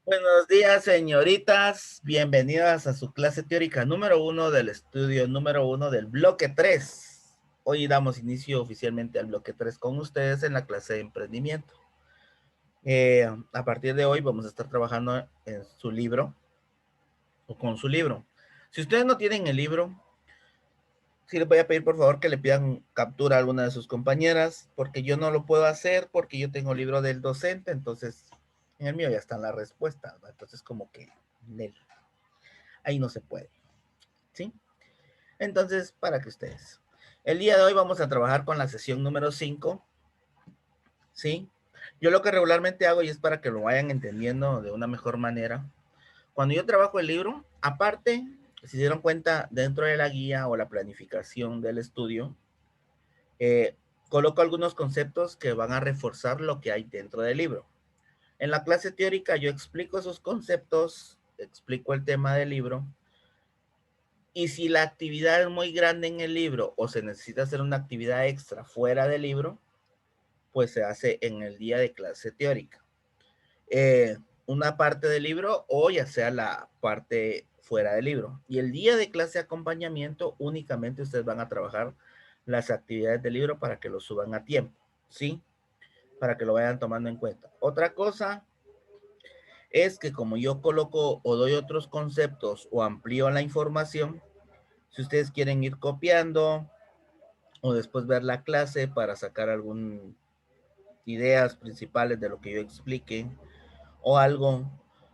Buenos días, señoritas. Bienvenidas a su clase teórica número 1 del estudio número 1 del bloque 3. Hoy damos inicio oficialmente al bloque 3 con ustedes en la clase de emprendimiento. A partir de hoy vamos a estar trabajando en su libro o con su libro. Si ustedes no tienen el libro, sí les voy a pedir por favor que le pidan captura a alguna de sus compañeras, porque yo no lo puedo hacer porque yo tengo el libro del docente, entonces en el mío ya están las respuestas, ¿no? Entonces como que ahí no se puede, ¿sí? Entonces, para que ustedes. El día de hoy vamos a trabajar con la sesión número 5, ¿sí? Yo lo que regularmente hago, y es para que lo vayan entendiendo de una mejor manera, cuando yo trabajo el libro, aparte, si se dieron cuenta, dentro de la guía o la planificación del estudio, eh, coloco algunos conceptos que van a reforzar lo que hay dentro del libro. En la clase teórica yo explico esos conceptos, explico el tema del libro, y si la actividad es muy grande en el libro o se necesita hacer una actividad extra fuera del libro, pues se hace en el día de clase teórica. Eh, una parte del libro o ya sea la parte fuera del libro. Y el día de clase de acompañamiento únicamente ustedes van a trabajar las actividades del libro para que lo suban a tiempo, ¿sí? Para que lo vayan tomando en cuenta. Otra cosa es que como yo coloco o doy otros conceptos o amplío la información, si ustedes quieren ir copiando o después ver la clase para sacar algunas ideas principales de lo que yo explique o algo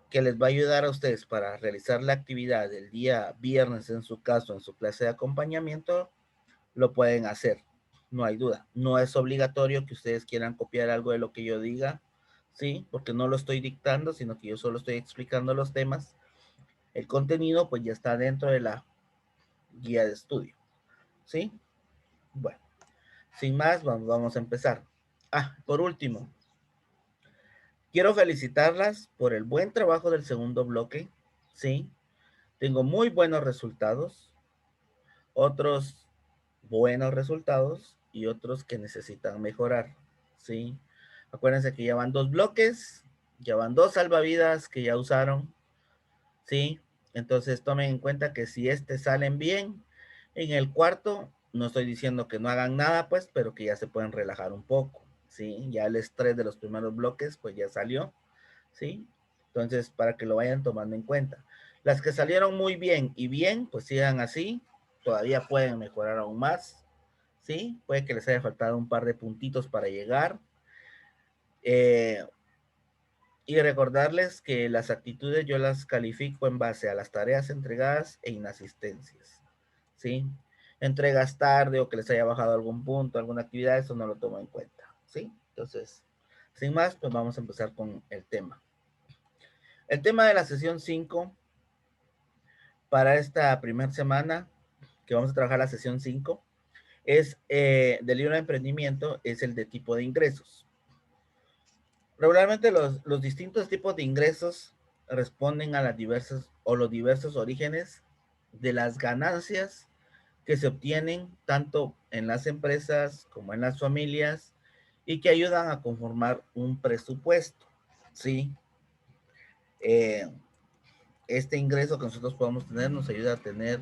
que les va a ayudar a ustedes para realizar la actividad del día viernes, en su caso, en su clase de acompañamiento, lo pueden hacer. No hay duda. No es obligatorio que ustedes quieran copiar algo de lo que yo diga, ¿sí? Porque no lo estoy dictando, sino que yo solo estoy explicando los temas. El contenido, pues ya está dentro de la guía de estudio, ¿sí? Bueno, sin más, vamos a empezar. Por último, quiero felicitarlas por el buen trabajo del segundo bloque, ¿sí? Tengo muy buenos resultados, otros buenos resultados y otros que necesitan mejorar, ¿sí? Acuérdense que ya van dos bloques, ya van dos salvavidas que ya usaron, ¿sí? Entonces tomen en cuenta que si salen bien, en el cuarto, no estoy diciendo que no hagan nada, pues, pero que ya se pueden relajar un poco, ¿sí? Ya el estrés de los primeros bloques, pues ya salió, ¿sí? Entonces, para que lo vayan tomando en cuenta. Las que salieron muy bien y bien, pues sigan así, todavía pueden mejorar aún más, ¿sí? Puede que les haya faltado un par de puntitos para llegar. Eh, y recordarles que las actitudes yo las califico en base a las tareas entregadas e inasistencias, ¿sí? Entregas tarde o que les haya bajado algún punto, alguna actividad, eso no lo tomo en cuenta, ¿sí? Entonces, sin más, pues vamos a empezar con el tema. El tema de la sesión 5 para esta primera semana, que vamos a trabajar la sesión 5, es del libro de emprendimiento, es el de tipo de ingresos. Regularmente los distintos tipos de ingresos responden a las diversas o los diversos orígenes de las ganancias que se obtienen tanto en las empresas como en las familias y que ayudan a conformar un presupuesto, ¿sí? Eh, este ingreso que nosotros podamos tener nos ayuda a tener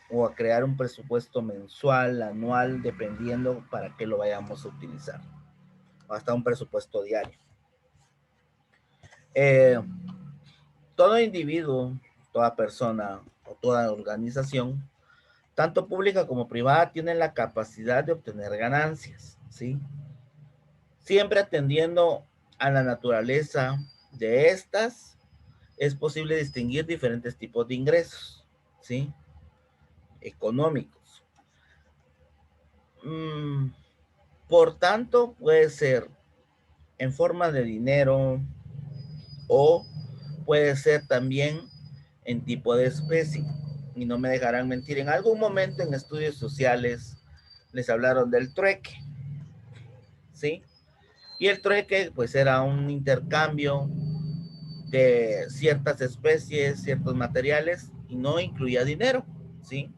o a crear un presupuesto mensual, anual, dependiendo para qué lo vayamos a utilizar, hasta un presupuesto diario. Eh, todo individuo, toda persona o toda organización, tanto pública como privada, tiene la capacidad de obtener ganancias, ¿sí? Siempre atendiendo a la naturaleza de estas, es posible distinguir diferentes tipos de ingresos, ¿sí? Económicos. Mm, por tanto, puede ser en forma de dinero o puede ser también en tipo de especie. Y no me dejarán mentir, en algún momento en estudios sociales les hablaron del trueque, ¿sí? Y el trueque pues era un intercambio de ciertas especies, ciertos materiales y no incluía dinero, ¿sí?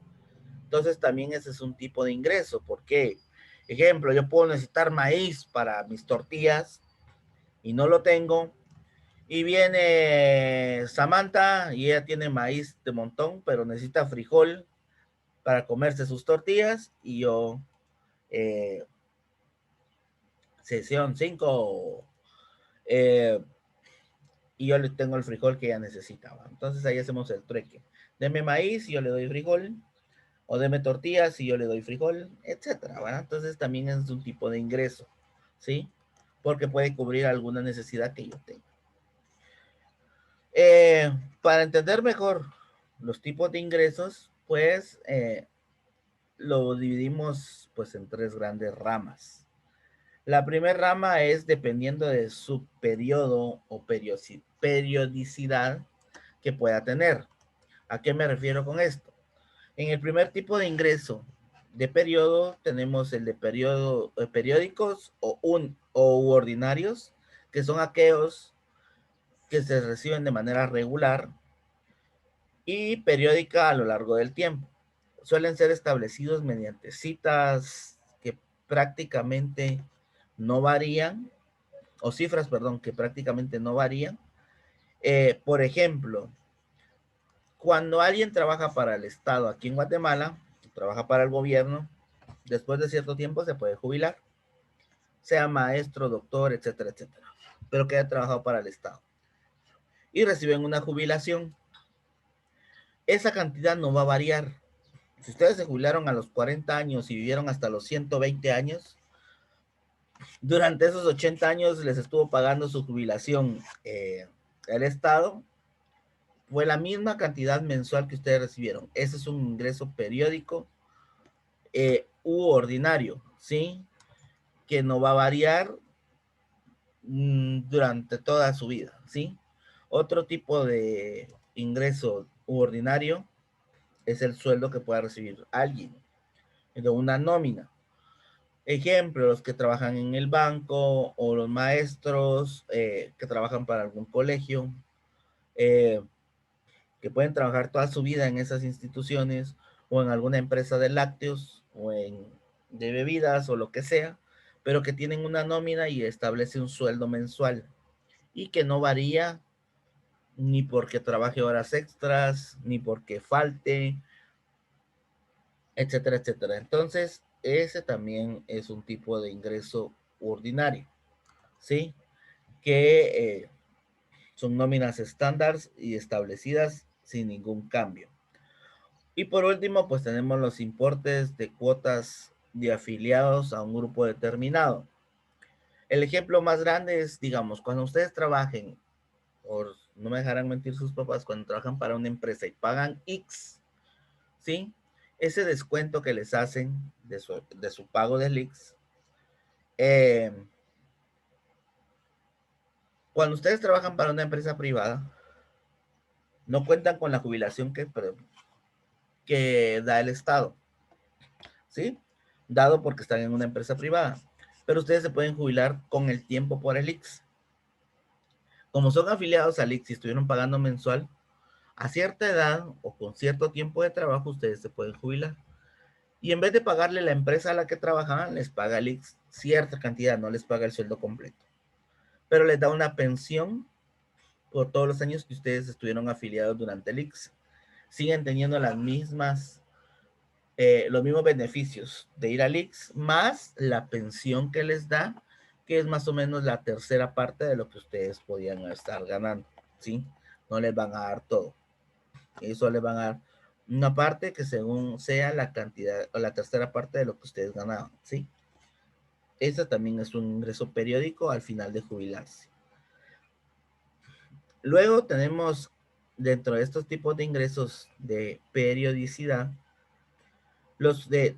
Entonces también ese es un tipo de ingreso, porque, ejemplo, yo puedo necesitar maíz para mis tortillas y no lo tengo, Y viene Samantha y ella tiene maíz de montón, pero necesita frijol para comerse sus tortillas. Y yo, eh, sesión 5, y yo le tengo el frijol que ella necesitaba. Entonces ahí hacemos el trueque. Deme maíz y yo le doy frijol, o deme tortillas y yo le doy frijol, etcétera, ¿verdad? Entonces también es un tipo de ingreso, ¿sí? Porque puede cubrir alguna necesidad que yo tenga. Para entender mejor los tipos de ingresos, pues lo dividimos pues en tres grandes ramas. La primera rama es dependiendo de su periodo o periodicidad que pueda tener. ¿A qué me refiero con esto? En el primer tipo de ingreso de periodo tenemos el de periódicos o ordinarios, que son aquellos que se reciben de manera regular y periódica a lo largo del tiempo. Suelen ser establecidos mediante citas que prácticamente no varían, o cifras, perdón, que prácticamente no varían. Por ejemplo, cuando alguien trabaja para el Estado aquí en Guatemala, trabaja para el gobierno, después de cierto tiempo se puede jubilar, sea maestro, doctor, etcétera, etcétera, pero que haya trabajado para el Estado. Y reciben una jubilación. Esa cantidad no va a variar. Si ustedes se jubilaron a los 40 años y vivieron hasta los 120 años, durante esos 80 años les estuvo pagando su jubilación el Estado, fue la misma cantidad mensual que ustedes recibieron. Ese es un ingreso periódico u ordinario, ¿sí? Que no va a variar durante toda su vida, ¿sí? Otro tipo de ingreso u ordinario es el sueldo que pueda recibir alguien de una nómina. Ejemplo, los que trabajan en el banco o los maestros que trabajan para algún colegio, eh, que pueden trabajar toda su vida en esas instituciones o en alguna empresa de lácteos o de bebidas o lo que sea, pero que tienen una nómina y establece un sueldo mensual y que no varía ni porque trabaje horas extras, ni porque falte, etcétera, etcétera. Entonces, ese también es un tipo de ingreso ordinario, ¿sí? Que son nóminas estándar y establecidas sin ningún cambio. Y por último, pues tenemos los importes de cuotas de afiliados a un grupo determinado. El ejemplo más grande es, digamos, cuando ustedes trabajen, o no me dejarán mentir sus papás, cuando trabajan para una empresa y pagan X, ¿sí? Ese descuento que les hacen de su pago del X, eh, cuando ustedes trabajan para una empresa privada, no cuentan con la jubilación que da el Estado, ¿sí? Dado porque están en una empresa privada. Pero ustedes se pueden jubilar con el tiempo por el IX. Como son afiliados al IX y estuvieron pagando mensual, a cierta edad o con cierto tiempo de trabajo, ustedes se pueden jubilar. Y en vez de pagarle la empresa a la que trabajaban, les paga el IX cierta cantidad, no les paga el sueldo completo. Pero les da una pensión por todos los años que ustedes estuvieron afiliados durante el IX. Siguen teniendo los mismos beneficios de ir al IX, más la pensión que les da, que es más o menos la tercera parte de lo que ustedes podían estar ganando, ¿sí? No les van a dar todo. Eso les van a dar una parte que según sea la cantidad o la tercera parte de lo que ustedes ganaban, ¿sí? Ese también es un ingreso periódico al final de jubilarse. Luego tenemos dentro de estos tipos de ingresos de periodicidad, los de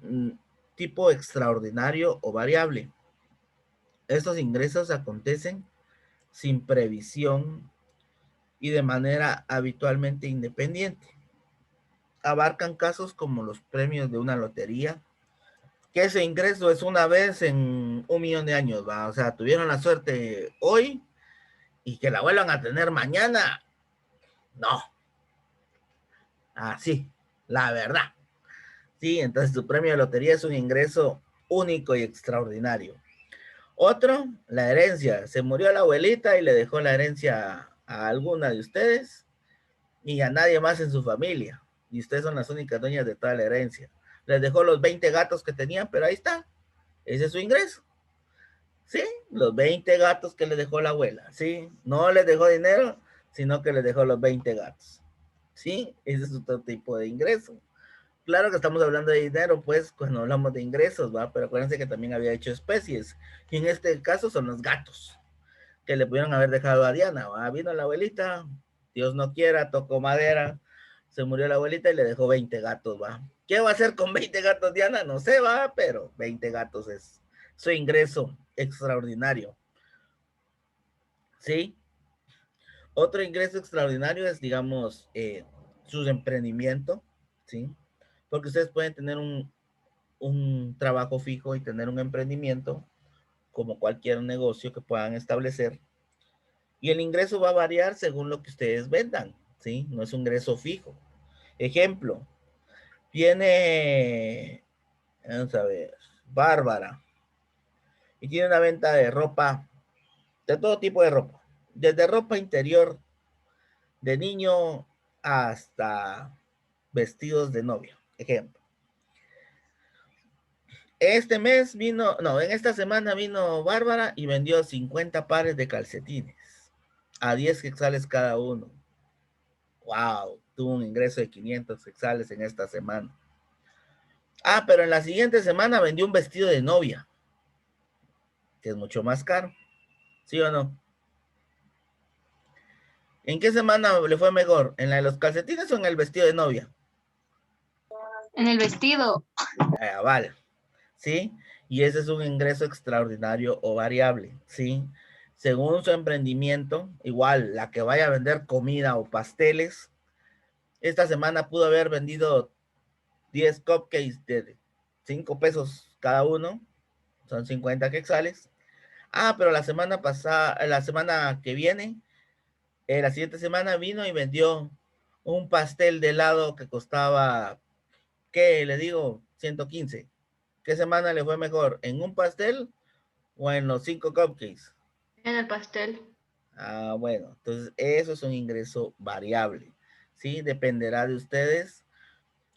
tipo extraordinario o variable. Estos ingresos acontecen sin previsión y de manera habitualmente independiente. Abarcan casos como los premios de una lotería, que ese ingreso es una vez en 1 millón de años, ¿va? O sea, tuvieron la suerte hoy y que la vuelvan a tener mañana. No, así, la verdad. Sí, entonces tu premio de lotería es un ingreso único y extraordinario. Otro, la herencia. Se murió la abuelita y le dejó la herencia a alguna de ustedes y a nadie más en su familia. Y ustedes son las únicas dueñas de toda la herencia. Les dejó los 20 gatos que tenían, pero ahí está. Ese es su ingreso. Sí, los 20 gatos que le dejó la abuela. Sí, no les dejó dinero, sino que les dejó los 20 gatos. Sí, ese es otro tipo de ingreso. Claro que estamos hablando de dinero, pues, cuando hablamos de ingresos, ¿va? Pero acuérdense que también había hecho especies. Y en este caso son los gatos, que le pudieron haber dejado a Diana, ¿va? Vino la abuelita, Dios no quiera, tocó madera, se murió la abuelita y le dejó 20 gatos, ¿va? ¿Qué va a hacer con 20 gatos Diana? No sé, ¿va? Pero 20 gatos es su ingreso extraordinario, ¿sí? Otro ingreso extraordinario es, digamos, su emprendimiento, ¿sí? Porque ustedes pueden tener un trabajo fijo y tener un emprendimiento como cualquier negocio que puedan establecer. Y el ingreso va a variar según lo que ustedes vendan, ¿sí? No es un ingreso fijo. Ejemplo, viene, vamos a ver, Bárbara, y tiene una venta de ropa, de todo tipo de ropa, desde ropa interior de niño hasta vestidos de novia, ejemplo. Este mes vino, no, en esta semana vino Bárbara y vendió 50 pares de calcetines a 10 quetzales cada uno. Wow, tuvo un ingreso de 500 quetzales en esta semana. Ah, pero en la siguiente semana vendió un vestido de novia, que es mucho más caro. ¿Sí o no? ¿En qué semana le fue mejor? ¿En la de los calcetines o en el vestido de novia? En el vestido. Vale, ¿sí? Y ese es un ingreso extraordinario o variable, ¿sí? Según su emprendimiento, igual la que vaya a vender comida o pasteles, esta semana pudo haber vendido 10 cupcakes de 5 pesos cada uno, son 50 quetzales. Ah, pero la semana pasada, la semana que viene, la siguiente semana vino y vendió un pastel de helado que costaba, ¿qué le digo? 115. ¿Qué semana le fue mejor? ¿En un pastel o en los 5 cupcakes? En el pastel. Ah, bueno, entonces eso es un ingreso variable, ¿sí? Dependerá de ustedes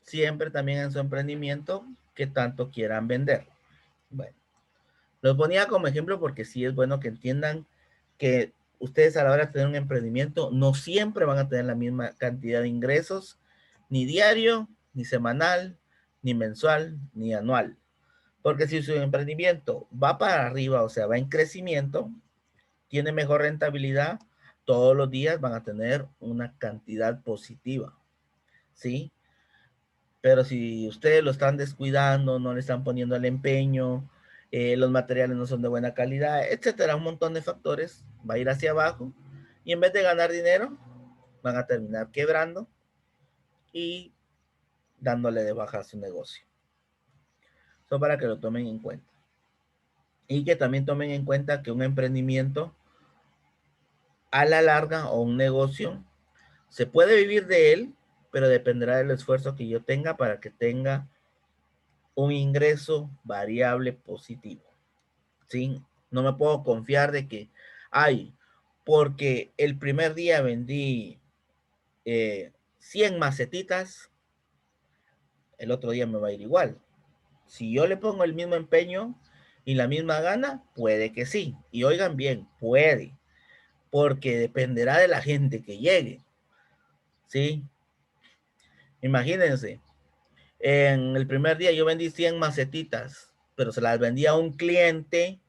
siempre también en su emprendimiento que tanto quieran vender. Bueno, los ponía como ejemplo porque sí es bueno que entiendan que ustedes a la hora de tener un emprendimiento no siempre van a tener la misma cantidad de ingresos, ni diario, ni semanal, ni mensual, ni anual. Porque si su emprendimiento va para arriba, o sea, va en crecimiento, tiene mejor rentabilidad, todos los días van a tener una cantidad positiva, ¿sí? Pero si ustedes lo están descuidando, no le están poniendo el empeño, los materiales no son de buena calidad, etcétera, un montón de factores, va a ir hacia abajo y en vez de ganar dinero, van a terminar quebrando y dándole de baja a su negocio. Eso para que lo tomen en cuenta. Y que también tomen en cuenta que un emprendimiento a la larga o un negocio se puede vivir de él, pero dependerá del esfuerzo que yo tenga para que tenga un ingreso variable positivo. ¿Sí? No me puedo confiar de que, ay, porque el primer día vendí 100 macetitas, el otro día me va a ir igual. Si yo le pongo el mismo empeño y la misma gana, puede que sí. Y oigan bien, puede, porque dependerá de la gente que llegue. ¿Sí? Imagínense, en el primer día yo vendí 100 macetitas, pero se las vendí a un cliente,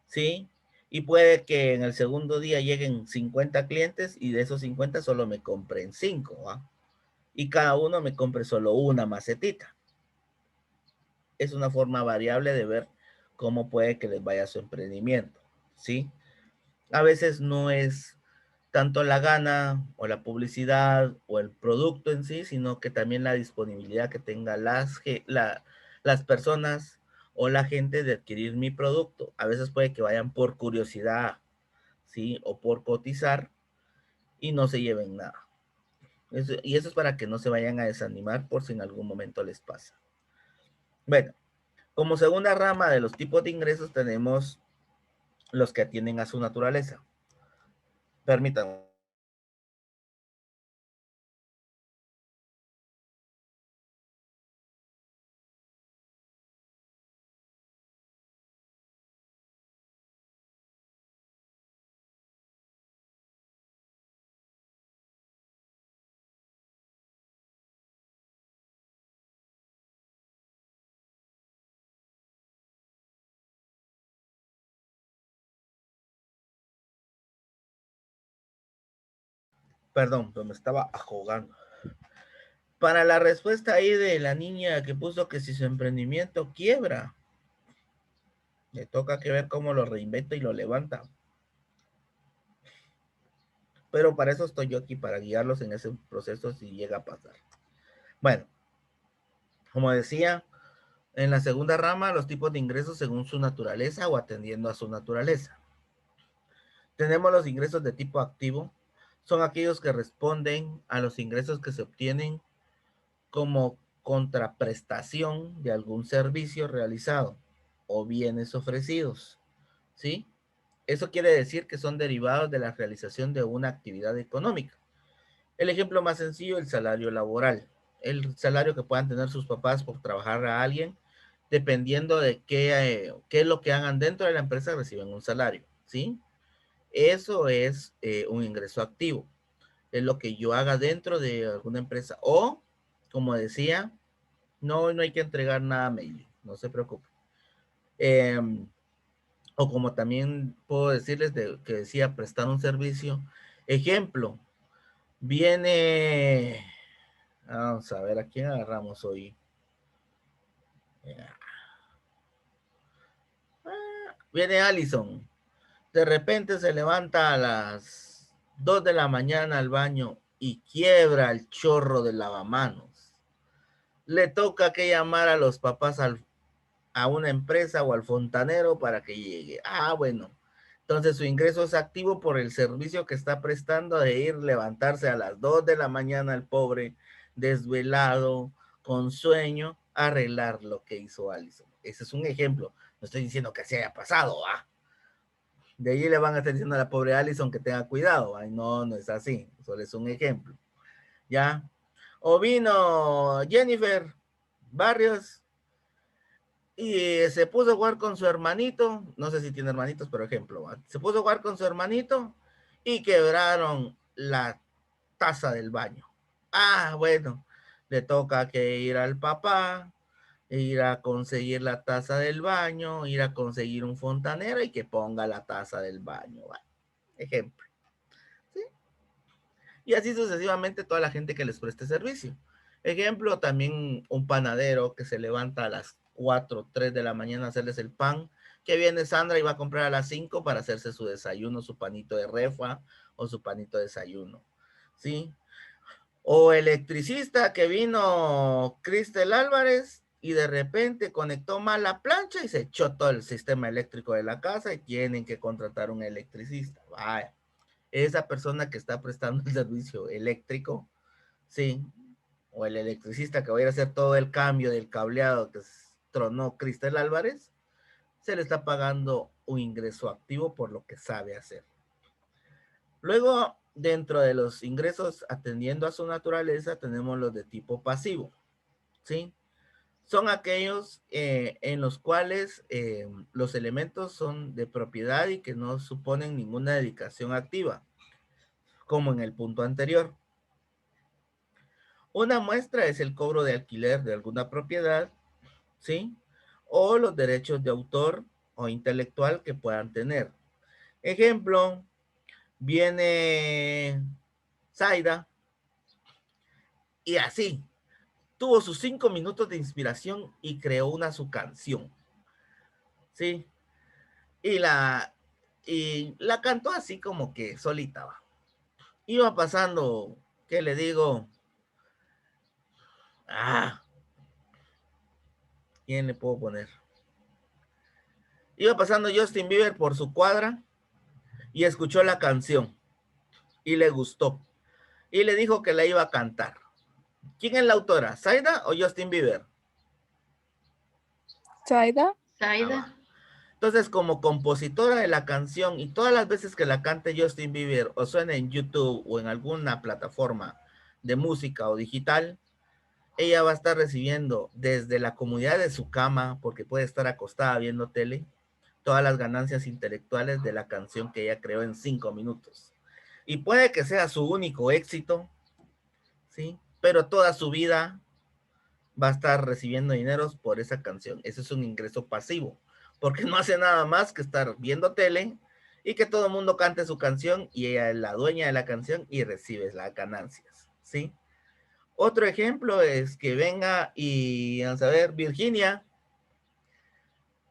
¿sí? Y puede que en el segundo día lleguen 50 clientes y de esos 50 solo me compren 5, ¿va? Y cada uno me compre solo una macetita. Es una forma variable de ver cómo puede que les vaya su emprendimiento, ¿sí? A veces no es tanto la gana o la publicidad o el producto en sí, sino que también la disponibilidad que tengan las personas o la gente de adquirir mi producto. A veces puede que vayan por curiosidad, ¿sí? O por cotizar y no se lleven nada. Y eso es para que no se vayan a desanimar por si en algún momento les pasa. Bueno, como segunda rama de los tipos de ingresos tenemos los que atienden a su naturaleza. Permítanme. Perdón, pero me estaba ahogando. Para la respuesta ahí de la niña que puso que si su emprendimiento quiebra, le toca que ver cómo lo reinventa y lo levanta. Pero para eso estoy yo aquí, para guiarlos en ese proceso si llega a pasar. Bueno, como decía, en la segunda rama, los tipos de ingresos según su naturaleza o atendiendo a su naturaleza. Tenemos los ingresos de tipo activo. Son aquellos que responden a los ingresos que se obtienen como contraprestación de algún servicio realizado o bienes ofrecidos, ¿sí? Eso quiere decir que son derivados de la realización de una actividad económica. El ejemplo más sencillo, el salario laboral. El salario que puedan tener sus papás por trabajar a alguien, dependiendo de qué es lo que hagan dentro de la empresa, reciben un salario, ¿sí? Eso es un ingreso activo. Es lo que yo haga dentro de alguna empresa. O, como decía, no hay que entregar nada a mail, no se preocupe. O como también puedo decirles que decía prestar un servicio. Ejemplo, viene, vamos a ver a quién agarramos hoy. Viene Allison. De repente se levanta a las 2 de la mañana al baño y quiebra el chorro de lavamanos. Le toca que llamar a los papás a una empresa o al fontanero para que llegue. Ah, bueno. Entonces su ingreso es activo por el servicio que está prestando de ir levantarse a las 2 de la mañana al pobre, desvelado, con sueño, a arreglar lo que hizo Allison. Ese es un ejemplo. No estoy diciendo que se haya pasado, ¿ah? De ahí le van a estar diciendo a la pobre Allison que tenga cuidado. Ay, no, no es así. Solo es un ejemplo. ¿Ya? O vino Jennifer Barrios y se puso a jugar con su hermanito, no sé si tiene hermanitos, pero ejemplo, ¿va? Se puso a jugar con su hermanito y quebraron la taza del baño. Ah, bueno, le toca que ir al papá, ir a conseguir la taza del baño, ir a conseguir un fontanero y que ponga la taza del baño. ¿Va? Ejemplo. ¿Sí? Y así sucesivamente toda la gente que les preste servicio. Ejemplo, también un panadero que se levanta a las 4, 3 de la mañana a hacerles el pan, que viene Sandra y va a comprar a las 5 para hacerse su desayuno, su panito de refa o su panito de desayuno, ¿sí? O electricista que vino Cristel Álvarez y de repente conectó mal la plancha y se echó todo el sistema eléctrico de la casa y tienen que contratar un electricista. Vaya, esa persona que está prestando el servicio eléctrico, sí, o el electricista que va a ir a hacer todo el cambio del cableado que tronó Cristel Álvarez, se le está pagando un ingreso activo por lo que sabe hacer. Luego, dentro de los ingresos atendiendo a su naturaleza, tenemos los de tipo pasivo, ¿sí? Son aquellos en los cuales los elementos son de propiedad y que no suponen ninguna dedicación activa, como en el punto anterior. Una muestra es el cobro de alquiler de alguna propiedad, ¿sí? O los derechos de autor o intelectual que puedan tener. Ejemplo, viene Zaida y así, tuvo sus 5 minutos de inspiración y creó su canción, ¿sí? Y la cantó así como que solita, va. Iba pasando, ¿qué le digo? ¿Quién le puedo poner? Iba pasando Justin Bieber por su cuadra y escuchó la canción y le gustó y le dijo que la iba a cantar. ¿Quién es la autora? ¿Zaida o Justin Bieber? Zaida. Zaida. Entonces, como compositora de la canción, y todas las veces que la cante Justin Bieber o suene en YouTube o en alguna plataforma de música o digital, ella va a estar recibiendo desde la comodidad de su cama, porque puede estar acostada viendo tele, todas las ganancias intelectuales de la canción que ella creó en 5 minutos. Y puede que sea su único éxito, ¿sí? Pero toda su vida va a estar recibiendo dineros por esa canción. Eso es un ingreso pasivo, porque no hace nada más que estar viendo tele y que todo el mundo cante su canción y ella es la dueña de la canción y recibe las ganancias, ¿sí? Otro ejemplo es que venga y, vamos a ver, Virginia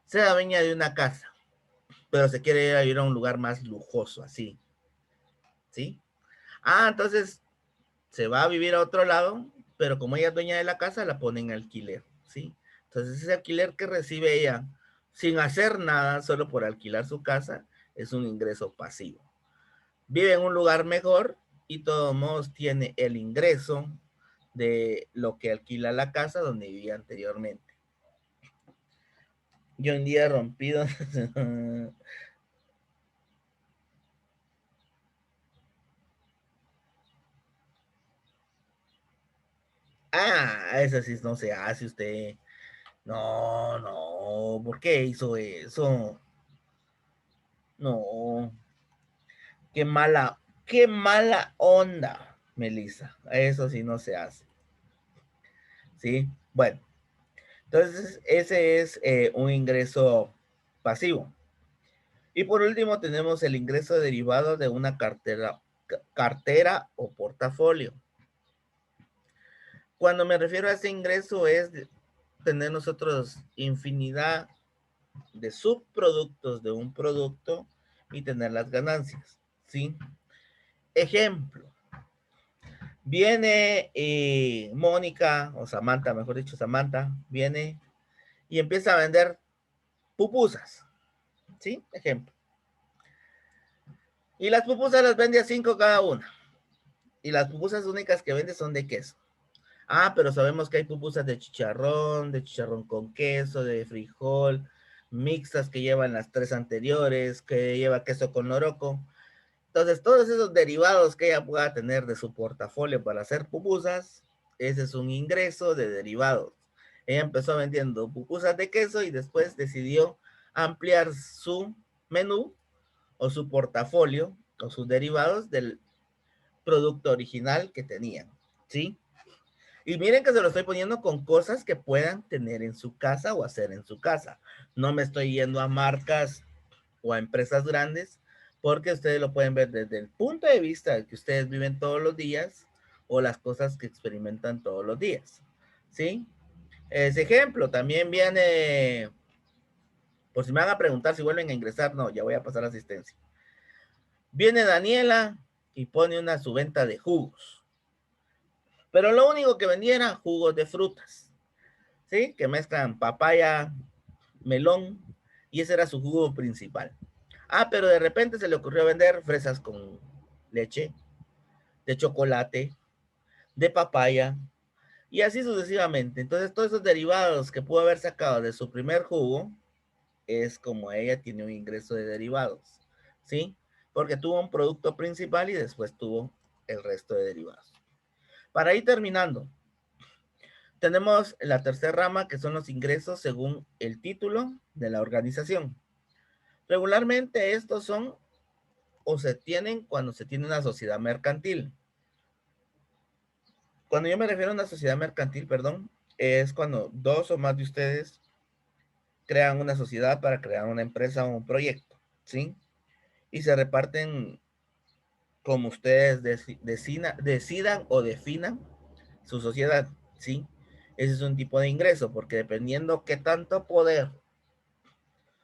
sea dueña de una casa, pero se quiere ir a vivir a un lugar más lujoso, así, ¿sí? Entonces se va a vivir a otro lado, pero como ella es dueña de la casa, la pone en alquiler, ¿sí? Entonces ese alquiler que recibe ella sin hacer nada, solo por alquilar su casa, es un ingreso pasivo. Vive en un lugar mejor y de todos modos tiene el ingreso de lo que alquila la casa donde vivía anteriormente. Yo un día rompido. Eso sí no se hace usted. No, no, ¿por qué hizo eso? No, qué mala onda, Melissa. Eso sí no se hace. ¿Sí? Bueno, entonces ese es un ingreso pasivo. Y por último tenemos el ingreso derivado de una cartera o portafolio. Cuando me refiero a ese ingreso es tener nosotros infinidad de subproductos de un producto y tener las ganancias, ¿sí? Ejemplo, viene Mónica, o Samantha, mejor dicho, Samantha, viene y empieza a vender pupusas, ¿sí? Ejemplo. Y las pupusas las vende a 5 cada una. Y las pupusas únicas que vende son de queso. Pero sabemos que hay pupusas de chicharrón con queso, de frijol, mixtas que llevan las 3 anteriores, que lleva queso con loroco. Entonces, todos esos derivados que ella pueda tener de su portafolio para hacer pupusas, ese es un ingreso de derivados. Ella empezó vendiendo pupusas de queso y después decidió ampliar su menú o su portafolio o sus derivados del producto original que tenían, ¿sí? Y miren que se lo estoy poniendo con cosas que puedan tener en su casa o hacer en su casa. No me estoy yendo a marcas o a empresas grandes, porque ustedes lo pueden ver desde el punto de vista de que ustedes viven todos los días o las cosas que experimentan todos los días, ¿sí? Ese ejemplo también viene, por si me van a preguntar si vuelven a ingresar, no, ya voy a pasar asistencia. Viene Daniela y pone una su venta de jugos, pero lo único que vendía era jugos de frutas, ¿sí? Que mezclan papaya, melón, y ese era su jugo principal. Pero de repente se le ocurrió vender fresas con leche, de chocolate, de papaya, y así sucesivamente. Entonces, todos esos derivados que pudo haber sacado de su primer jugo, es como ella tiene un ingreso de derivados, ¿sí? Porque tuvo un producto principal y después tuvo el resto de derivados. Para ir terminando, tenemos la tercera rama, que son los ingresos según el título de la organización. Regularmente estos son o se tienen cuando se tiene una sociedad mercantil. Cuando yo me refiero a una sociedad mercantil, perdón, es cuando dos o más de ustedes crean una sociedad para crear una empresa o un proyecto, ¿sí? Y se reparten como ustedes decidan o definan su sociedad, ¿sí? Ese es un tipo de ingreso, porque dependiendo qué tanto poder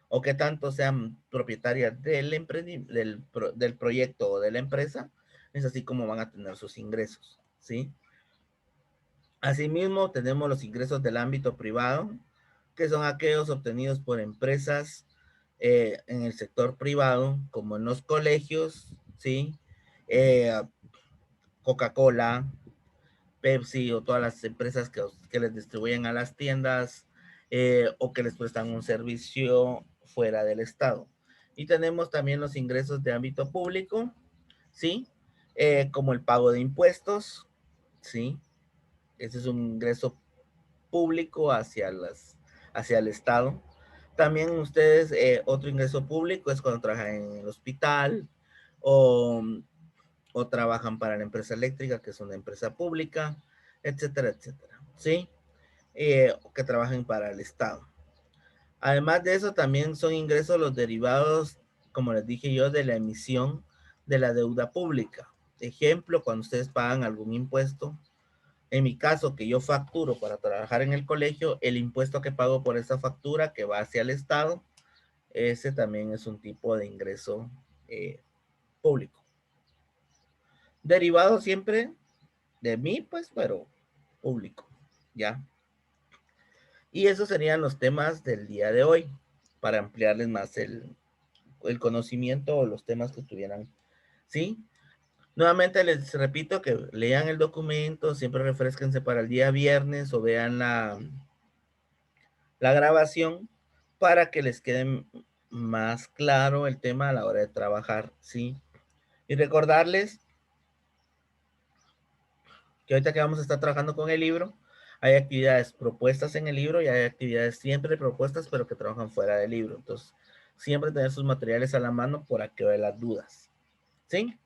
o qué tanto sean propietarias del proyecto o de la empresa, es así como van a tener sus ingresos, ¿sí? Asimismo, tenemos los ingresos del ámbito privado, que son aquellos obtenidos por empresas en el sector privado, como en los colegios, ¿sí? Eh, Coca-Cola, Pepsi o todas las empresas que les distribuyen a las tiendas o que les prestan un servicio fuera del Estado. Y tenemos también los ingresos de ámbito público, ¿sí? Como el pago de impuestos, ¿sí? Ese es un ingreso público hacia el Estado. También ustedes, otro ingreso público es cuando trabajan en el hospital o, o trabajan para la empresa eléctrica, que es una empresa pública, etcétera, etcétera, ¿sí? Que trabajen para el Estado. Además de eso, también son ingresos los derivados, como les dije yo, de la emisión de la deuda pública. Ejemplo, cuando ustedes pagan algún impuesto, en mi caso, que yo facturo para trabajar en el colegio, el impuesto que pago por esa factura que va hacia el Estado, ese también es un tipo de ingreso público. Derivado siempre de mí, pues, pero público, ¿ya? Y esos serían los temas del día de hoy, para ampliarles más el conocimiento o los temas que tuvieran, ¿sí? Nuevamente les repito que lean el documento, siempre refresquense para el día viernes o vean la grabación para que les quede más claro el tema a la hora de trabajar, ¿sí? Y recordarles que ahorita que vamos a estar trabajando con el libro, hay actividades propuestas en el libro y hay actividades siempre propuestas, pero que trabajan fuera del libro. Entonces, siempre tener sus materiales a la mano por aquello de las dudas, ¿sí?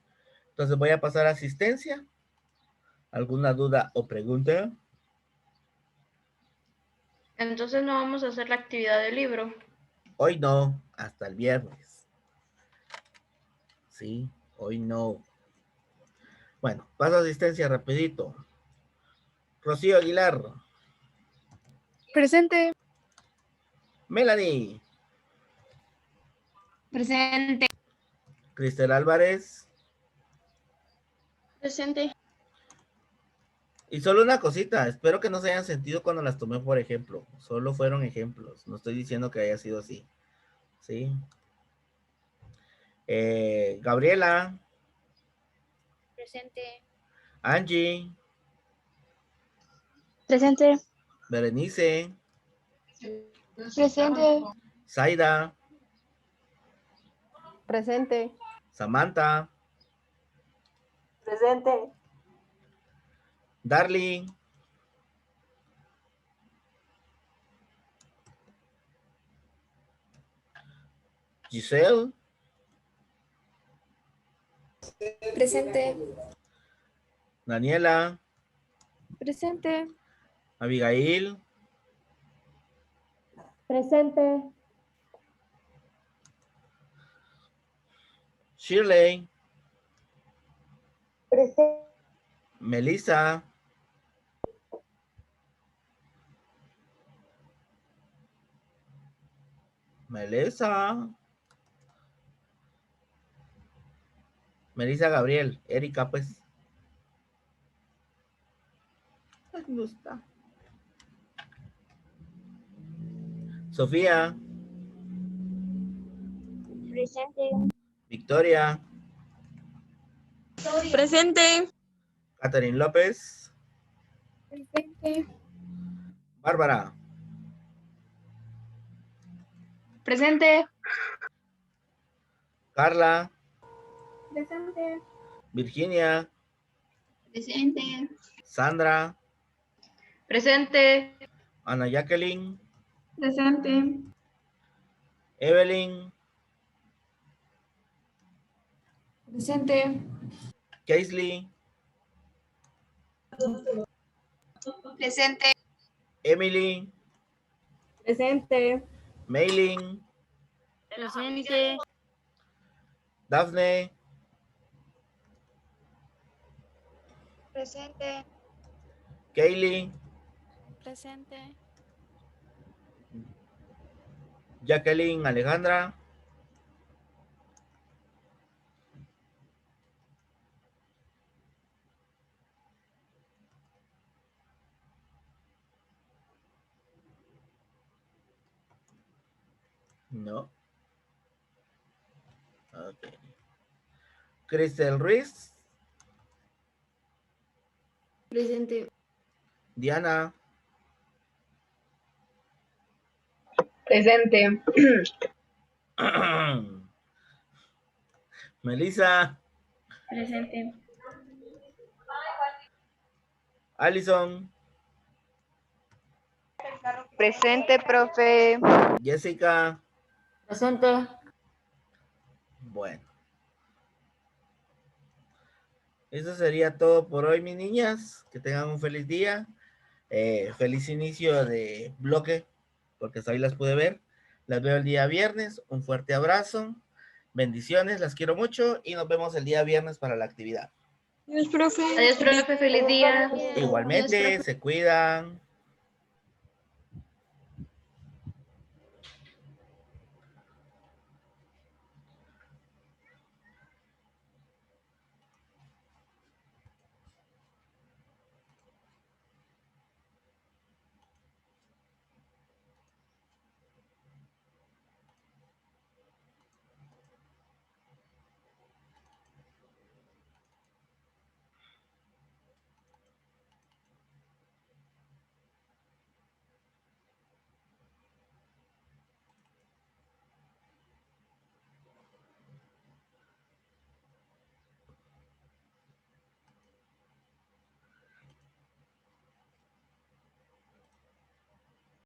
Entonces voy a pasar a asistencia. ¿Alguna duda o pregunta? Entonces no vamos a hacer la actividad del libro. Hoy no, hasta el viernes. Sí, hoy no. Bueno, paso a asistencia rapidito. Rocío Aguilar. Presente. Melanie. Presente. Cristel Álvarez. Presente. Y solo una cosita, espero que no se hayan sentido cuando las tomé por ejemplo. Solo fueron ejemplos. No estoy diciendo que haya sido así. ¿Sí? Gabriela. Presente. Angie. Presente. Berenice. Presente. Zaida. Presente. Samantha. Presente. Darling. Giselle. Presente. Daniela. Presente. Abigail. Presente. Shirley. Presente. Melissa. Melissa. Melissa Gabriel. Erika, pues. Ay, no está. Sofía. Presente. Victoria. Presente. Catherine López. Presente. Bárbara. Presente. Carla. Presente. Virginia. Presente. Sandra. Presente. Ana Jacqueline. Presente. Evelyn. Presente. Kaisley. Presente. Emily. Presente. Mailing. Presente. Daphne. Presente. Kaylee. Presente. Jacqueline Alejandra. No. Ok. Cristel Ruiz. Presente. Diana. Presente. Melissa, Presente. Alison, Presente, profe. Jessica. Presente. Bueno. Eso sería todo por hoy, mis niñas. Que tengan un feliz día. Feliz inicio de bloque, porque hasta hoy las pude ver. Las veo el día viernes. Un fuerte abrazo. Bendiciones, las quiero mucho y nos vemos el día viernes para la actividad. Adiós, profe. Feliz día. Igualmente, se cuidan.